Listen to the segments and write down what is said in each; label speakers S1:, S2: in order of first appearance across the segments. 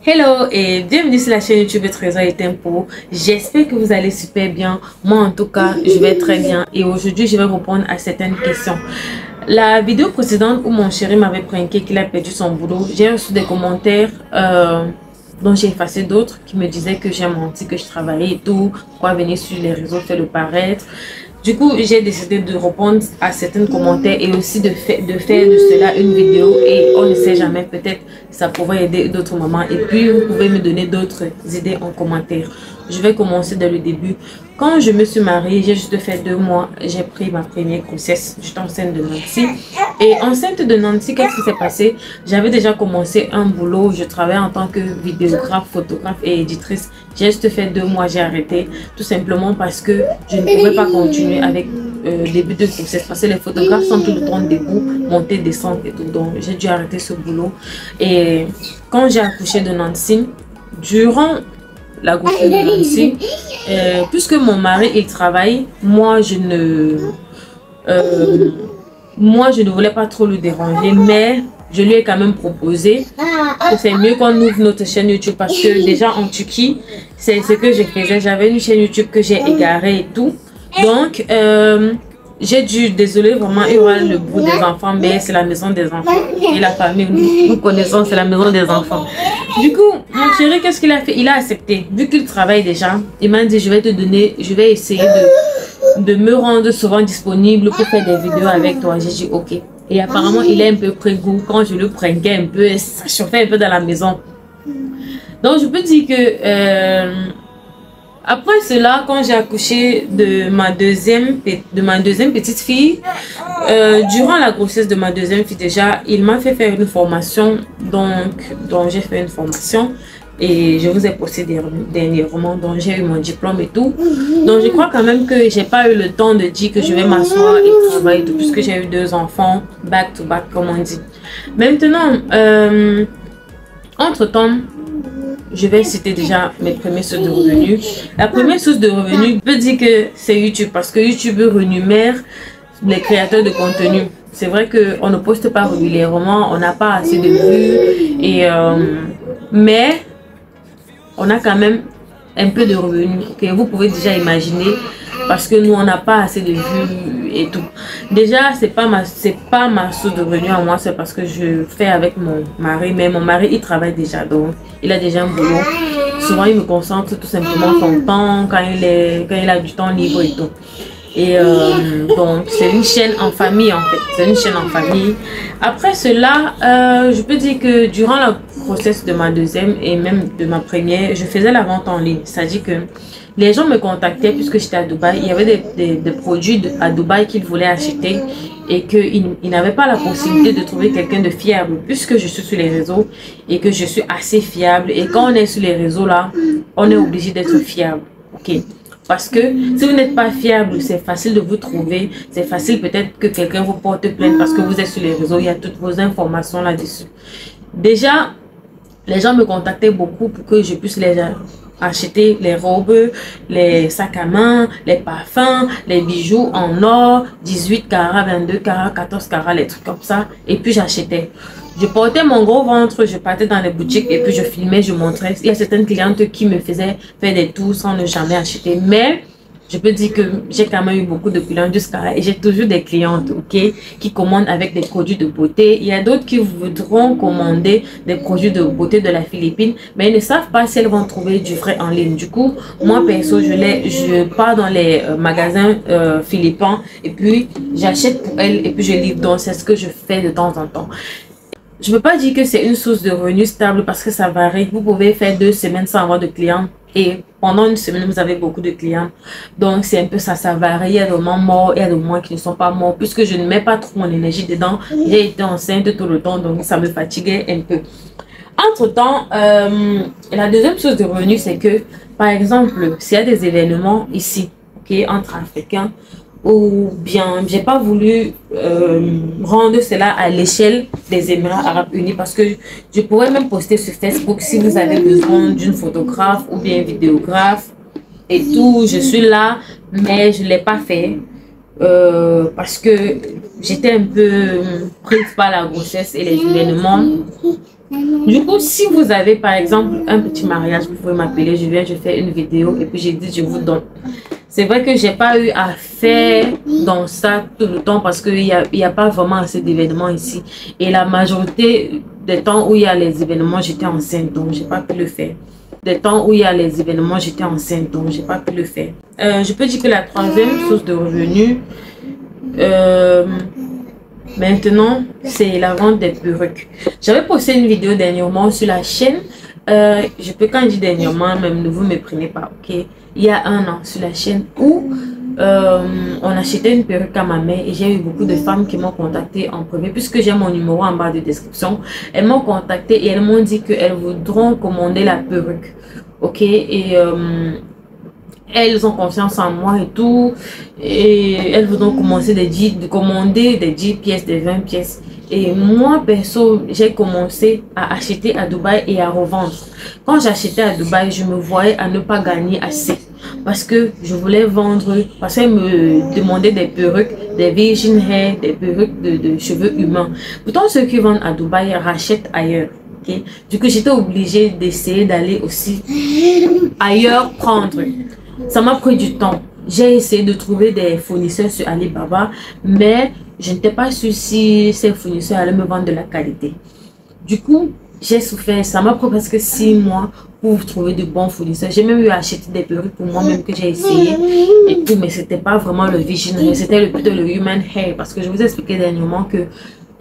S1: Hello et bienvenue sur la chaîne YouTube Trésor et Tempo. J'espère que vous allez super bien. Moi en tout cas, je vais très bien et aujourd'hui je vais répondre à certaines questions. La vidéo précédente où mon chéri m'avait pranké qu'il a perdu son boulot, j'ai reçu des commentaires dont j'ai effacé d'autres qui me disaient que j'ai menti, que je travaillais et tout, pourquoi venir sur les réseaux faire le paraître. Du coup, j'ai décidé de répondre à certains commentaires et aussi de faire de cela une vidéo. Et on ne sait jamais, peut-être ça pourrait aider d'autres mamans. Et puis, vous pouvez me donner d'autres idées en commentaire. Je vais commencer dès le début. Quand je me suis mariée, j'ai juste fait 2 mois. J'ai pris ma première grossesse. J'étais enceinte de Nancy. Et enceinte de Nancy, qu'est-ce qui s'est passé? J'avais déjà commencé un boulot. Je travaillais en tant que vidéographe, photographe et éditrice. J'ai juste fait 2 mois, j'ai arrêté. Tout simplement parce que je ne pouvais pas continuer avec début de grossesse. Parce que les photographes sont tout le temps debout, monter, descendre et tout. Donc, j'ai dû arrêter ce boulot. Et quand j'ai accouché de Nancy, durant la grossesse de Nancy, puisque mon mari il travaille, moi je ne voulais pas trop le déranger, mais je lui ai quand même proposé que c'est mieux qu'on ouvre notre chaîne YouTube parce que déjà en Turquie, c'est ce que je faisais. J'avais une chaîne YouTube que j'ai égarée et tout. Donc, j'ai dû, désolé vraiment, il y aura le bruit des enfants, mais c'est la maison des enfants. Et la famille, nous connaissons, c'est la maison des enfants. Du coup, mon chéri, qu'est-ce qu'il a fait? Il a accepté. Vu qu'il travaille déjà, il m'a dit, je vais te donner, je vais essayer de me rendre souvent disponible pour faire des vidéos avec toi. J'ai dit, ok. Et apparemment, il est un peu pris goût. Quand je le prenais un peu, ça chauffait un peu dans la maison. Donc, je peux dire que après cela, quand j'ai accouché de ma deuxième petite fille, durant la grossesse de ma deuxième fille déjà, il m'a fait faire une formation. Donc j'ai fait une formation. Et je vous ai posté dernièrement, donc j'ai eu mon diplôme et tout. Donc je crois quand même que j'ai pas eu le temps de dire que je vais m'asseoir et travailler tout, puisque j'ai eu 2 enfants, back to back comme on dit. Maintenant, entre-temps, je vais citer déjà mes premières sources de revenus. La première source de revenus, je peux dire que c'est YouTube, parce que YouTube rémunère les créateurs de contenu. C'est vrai qu'on ne poste pas régulièrement, on n'a pas assez de vues, mais on a quand même un peu de revenus que vous pouvez déjà imaginer, parce que nous on n'a pas assez de vues et tout. Déjà c'est pas ma source de revenus à moi, c'est parce que je fais avec mon mari, mais mon mari il travaille déjà, donc il a déjà un boulot. Souvent il me concentre tout simplement son temps quand il a du temps libre et tout. Et donc c'est une chaîne en famille en fait, c'est une chaîne en famille. Après cela, je peux dire que durant la grossesse de ma deuxième et même de ma première, je faisais la vente en ligne. C'est-à-dire que les gens me contactaient puisque j'étais à Dubaï. Il y avait des produits à Dubaï qu'ils voulaient acheter et qu'ils n'avaient pas la possibilité de trouver quelqu'un de fiable, puisque je suis sur les réseaux et que je suis assez fiable. Et quand on est sur les réseaux là, on est obligé d'être fiable. Ok. Parce que si vous n'êtes pas fiable, c'est facile de vous trouver. C'est facile peut-être que quelqu'un vous porte plainte parce que vous êtes sur les réseaux. Il y a toutes vos informations là-dessus. Déjà, les gens me contactaient beaucoup pour que je puisse les acheter les robes, les sacs à main, les parfums, les bijoux en or, 18 carats, 22 carats, 14 carats, les trucs comme ça. Et puis j'achetais. Je portais mon gros ventre, je partais dans les boutiques et puis je filmais, je montrais. Il y a certaines clientes qui me faisaient faire des tours sans ne jamais acheter. Mais je peux dire que j'ai quand même eu beaucoup de clients jusqu'à là. Et j'ai toujours des clientes, ok, qui commandent avec des produits de beauté. Il y a d'autres qui voudront commander des produits de beauté de la Philippine, mais ils ne savent pas si elles vont trouver du vrai en ligne. Du coup, moi perso, je pars dans les magasins philippins et puis j'achète pour elles et puis je livre. Donc c'est ce que je fais de temps en temps. Je ne peux pas dire que c'est une source de revenus stable parce que ça varie. Vous pouvez faire 2 semaines sans avoir de clients et pendant une semaine, vous avez beaucoup de clients. Donc, c'est un peu ça, ça varie. Il y a des moments morts, il y a des moments qui ne sont pas morts puisque je ne mets pas trop mon énergie dedans. J'ai été enceinte tout le temps, donc ça me fatiguait un peu. Entre-temps, la deuxième source de revenus, c'est que, par exemple, s'il y a des événements ici, ok, entre Africains, ou bien j'ai pas voulu rendre cela à l'échelle des Émirats Arabes Unis parce que je pourrais même poster sur Facebook si vous avez besoin d'une photographe ou bien vidéographe et tout, je suis là, mais je l'ai pas fait parce que j'étais un peu prise par la grossesse et les événements Du coup, si vous avez par exemple un petit mariage, vous pouvez m'appeler, je viens, je fais une vidéo et puis j'ai dit je vous donne. C'est vrai que j'ai pas eu à faire dans ça tout le temps parce qu'il y a pas vraiment assez d'événements ici. Et la majorité des temps où il y a les événements, j'étais enceinte, donc j'ai pas pu le faire. Des temps où il y a les événements, j'étais enceinte, donc j'ai pas pu le faire. Je peux dire que la troisième source de revenus, maintenant, c'est la vente des perruques. J'avais posté une vidéo dernièrement sur la chaîne. Je peux, quand je dis dernièrement, même ne vous méprenez pas, ok? Il y a un an sur la chaîne où on achetait une perruque à ma mère et j'ai eu beaucoup de femmes qui m'ont contacté en premier puisque j'ai mon numéro en bas de description. Elles m'ont contacté et elles m'ont dit qu'elles voudront commander la perruque, ok? Et elles ont confiance en moi et tout. Et elles voudront commencer de commander des 10 pièces, des 20 pièces. Et moi, perso, j'ai commencé à acheter à Dubaï et à revendre. Quand j'achetais à Dubaï, je me voyais à ne pas gagner assez. Parce que je voulais vendre, parce qu'elles me demandaient des perruques, des virgin hair, des perruques de cheveux humains. Pourtant, ceux qui vendent à Dubaï rachètent ailleurs. Okay? Du coup, j'étais obligée d'essayer d'aller aussi ailleurs prendre. Ça m'a pris du temps. J'ai essayé de trouver des fournisseurs sur Alibaba, mais je n'étais pas sûre si ces fournisseurs allaient me vendre de la qualité. Du coup, j'ai souffert. Ça m'a pris presque 6 mois pour trouver de bons fournisseurs. J'ai même eu à acheter des perruques pour moi-même que j'ai essayé. Et tout, mais c'était pas vraiment le virgin hair, c'était plutôt le human hair. Parce que je vous ai expliqué dernièrement que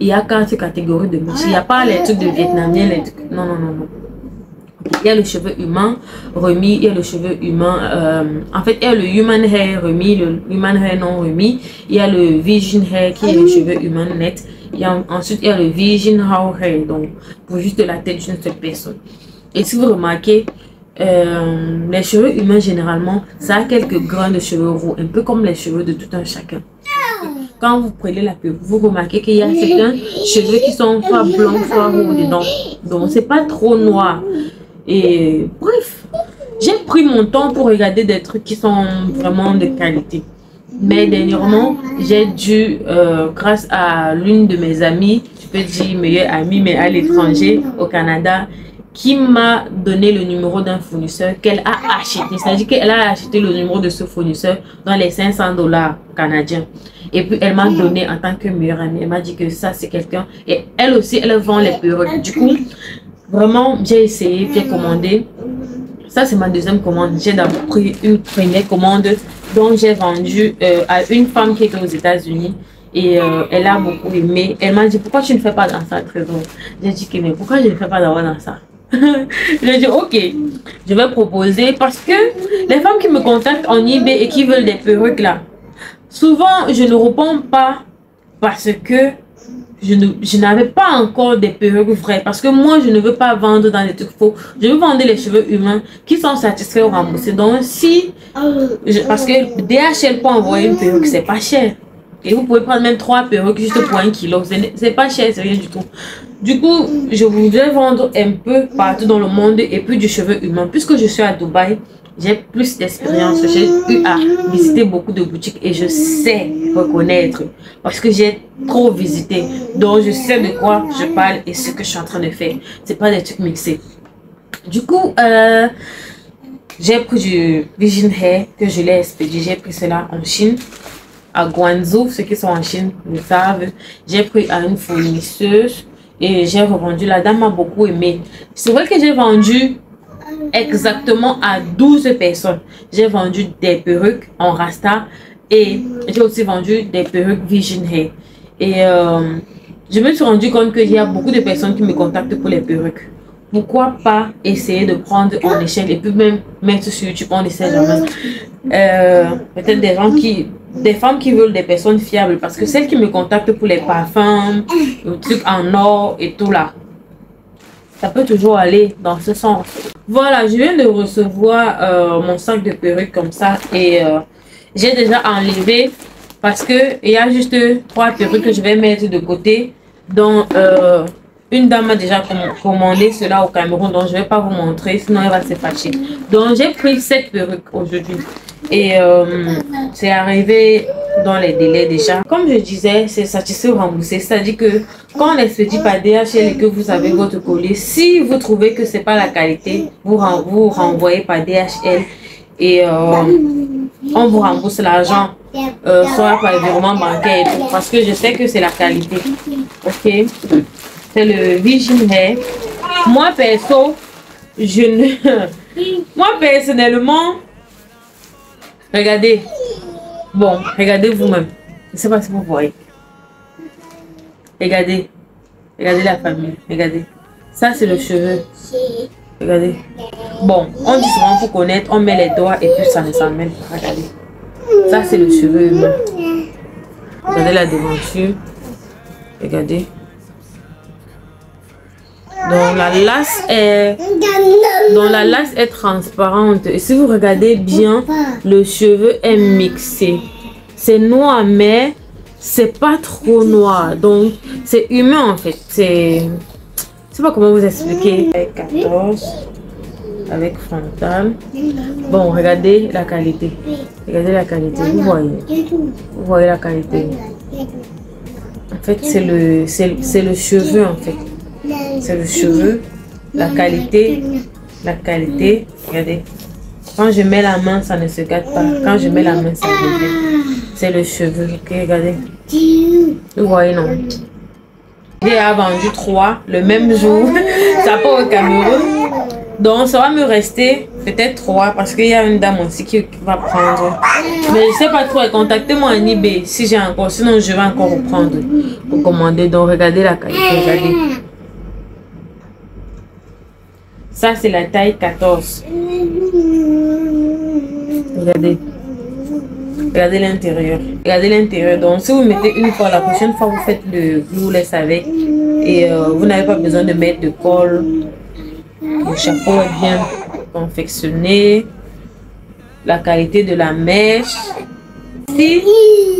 S1: il y a 4 catégories de mouches. Il n'y a pas les trucs de vietnamiens, les trucs... Non, non, non, non. Il y a le cheveu humain remis, il y a le cheveu humain, en fait, il y a le human hair remis, le human hair non remis, il y a le virgin hair qui est le cheveu humain net, ensuite il y a le virgin hair, donc pour juste la tête d'une seule personne. Et si vous remarquez, les cheveux humains généralement, ça a quelques grains de cheveux roux, un peu comme les cheveux de tout un chacun. Quand vous prenez la perruque, vous remarquez qu'il y a certains cheveux qui sont soit blancs, soit roux dedans, donc c'est pas trop noir. Et bref, j'ai pris mon temps pour regarder des trucs qui sont vraiment de qualité. Mais dernièrement, j'ai dû, grâce à l'une de mes amies, je peux dire meilleure amie, mais à l'étranger, au Canada, qui m'a donné le numéro d'un fournisseur qu'elle a acheté. C'est-à-dire qu'elle a acheté le numéro de ce fournisseur dans les 500 $ canadiens. Et puis, elle m'a donné en tant que meilleure amie. Elle m'a dit que ça, c'est quelqu'un. Et elle aussi, elle vend les perruques. Du coup, vraiment, j'ai essayé, j'ai commandé. Ça, c'est ma deuxième commande. J'ai d'abord pris une première commande dont j'ai vendu à une femme qui était aux États-Unis. Et elle a beaucoup aimé. Elle m'a dit, pourquoi tu ne fais pas dans ça, Trésor? J'ai dit que, mais pourquoi je ne fais pas d'abord dans ça? J'ai dit, ok, je vais proposer parce que les femmes qui me contactent en eBay et qui veulent des perruques là, souvent, je ne réponds pas parce que je n'avais pas encore des perruques vraies. Parce que moi, je ne veux pas vendre dans les trucs faux. Je veux vendre les cheveux humains qui sont satisfaits ou remboursés. Donc, si... parce que DHL pour envoyer une perruque, c'est pas cher. Et vous pouvez prendre même 3 perruques juste pour 1 kilo. C'est pas cher, c'est rien du tout. Du coup, je voudrais vendre un peu partout dans le monde et puis du cheveu humain. Puisque je suis à Dubaï, j'ai plus d'expérience. J'ai eu à visiter beaucoup de boutiques et je sais reconnaître parce que j'ai trop visité. Donc, je sais de quoi je parle et ce que je suis en train de faire. C'est pas des trucs mixés. Du coup, j'ai pris du Virgin Hair que je l'ai expédié. J'ai pris cela en Chine, à Guangzhou. Ceux qui sont en Chine le savent. J'ai pris à une fournisseuse et j'ai revendu. La dame m'a beaucoup aimé. C'est vrai que j'ai vendu exactement à 12 personnes. J'ai vendu des perruques en rasta et j'ai aussi vendu des perruques Virgin Hair. Et je me suis rendu compte qu'il y a beaucoup de personnes qui me contactent pour les perruques. Pourquoi pas essayer de prendre en échelle et puis même mettre sur YouTube, on essaie jamais. Peut-être des femmes qui veulent des personnes fiables, parce que celles qui me contactent pour les parfums, le truc en or et tout là, ça peut toujours aller dans ce sens. Voilà, je viens de recevoir mon sac de perruques comme ça et j'ai déjà enlevé parce que il y a juste 3 perruques que je vais mettre de côté. Donc une dame a déjà commandé cela au Cameroun, donc je ne vais pas vous montrer, sinon elle va se fâcher. Donc j'ai pris 7 perruques aujourd'hui Et c'est arrivé dans les délais déjà. Comme je disais, c'est satisfait ou remboursé. C'est-à-dire que quand on expédie par DHL et que vous avez votre colis, si vous trouvez que c'est pas la qualité, vous renvoyez par DHL et on vous rembourse l'argent, soit par le virement bancaire et tout, parce que je sais que c'est la qualité. Ok, c'est le Virgin Hair. Moi perso, moi personnellement, regardez. Bon, regardez vous-même. Je ne sais pas si vous voyez. Regardez. Regardez la famille. Regardez. Ça, c'est le cheveu. Regardez. Bon, on dit souvent pour connaître, on met les doigts et puis ça ne s'en mêle pas. Regardez. Ça, c'est le cheveu humain. Regardez la devanture. Regardez. Donc la lace est transparente. Et si vous regardez bien, le cheveu est mixé. C'est noir, mais c'est pas trop noir. Donc c'est humain en fait. Je sais pas comment vous expliquer. Avec 14, avec frontal. Bon, regardez la qualité. Regardez la qualité. Vous voyez la qualité. En fait, c'est le cheveu en fait. C'est le cheveu, la qualité, regardez. Quand je mets la main, ça ne se gâte pas. Quand je mets la main, ça revient. C'est le cheveu, ok, regardez. Vous voyez, non? J'ai vendu 3 le même jour. Ça part au Cameroun. Donc, ça va me rester peut-être 3 parce qu'il y a une dame aussi qui va prendre. Mais je sais pas trop. Contactez-moi en eBay si j'ai encore. Sinon, je vais encore reprendre pour commander. Donc, regardez la qualité, regardez. Ça, c'est la taille 14. Regardez. Regardez l'intérieur. Regardez l'intérieur. Donc, si vous mettez une fois, la prochaine fois, vous faites le glueless avec. Et vous n'avez pas besoin de mettre de colle. Le chapeau est bien confectionné. La qualité de la mèche. Si,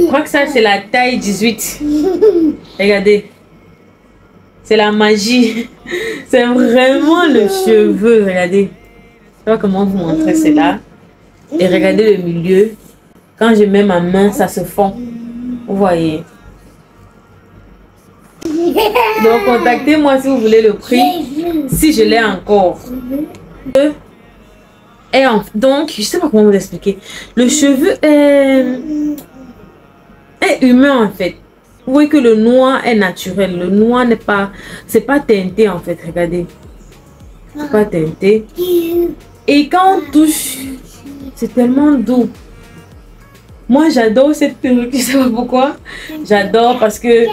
S1: je crois que ça, c'est la taille 18. Regardez. C'est la magie. C'est vraiment le cheveu. Regardez. Je sais pas comment vous montrer cela. Et regardez le milieu. Quand je mets ma main, ça se fond. Vous voyez. Donc, contactez-moi si vous voulez le prix. Si je l'ai encore. Donc, je sais pas comment vous expliquer. Le cheveu est humain en fait. Vous voyez que le noir est naturel. Le noir n'est pas... C'est pas teinté en fait. Regardez. C'est pas teinté. Et quand on touche, c'est tellement doux. Moi, j'adore cette perruque. Je sais pas pourquoi. J'adore parce que...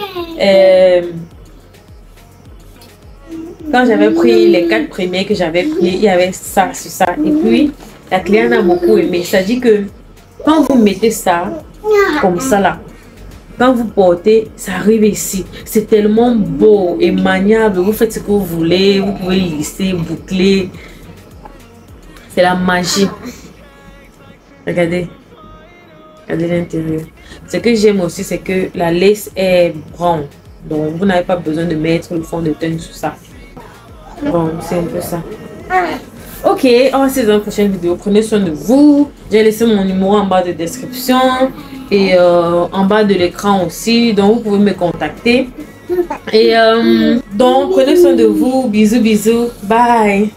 S1: quand j'avais pris les 4 premiers que j'avais pris, il y avait ça sur ça. Et puis, la cliente a beaucoup aimé. Ça dit que quand vous mettez ça, comme ça là, quand vous portez, ça arrive ici. C'est tellement beau et maniable. Vous faites ce que vous voulez. Vous pouvez lisser, boucler. C'est la magie. Regardez. Regardez l'intérieur. Ce que j'aime aussi, c'est que la lace est brun. Donc, vous n'avez pas besoin de mettre le fond de teint sur ça. Bon, c'est un peu ça. Ok, on va se voir dans la prochaine vidéo. Prenez soin de vous. J'ai laissé mon numéro en bas de description. Et en bas de l'écran aussi. Donc, vous pouvez me contacter. Et donc, prenez soin de vous. Bisous, bisous. Bye.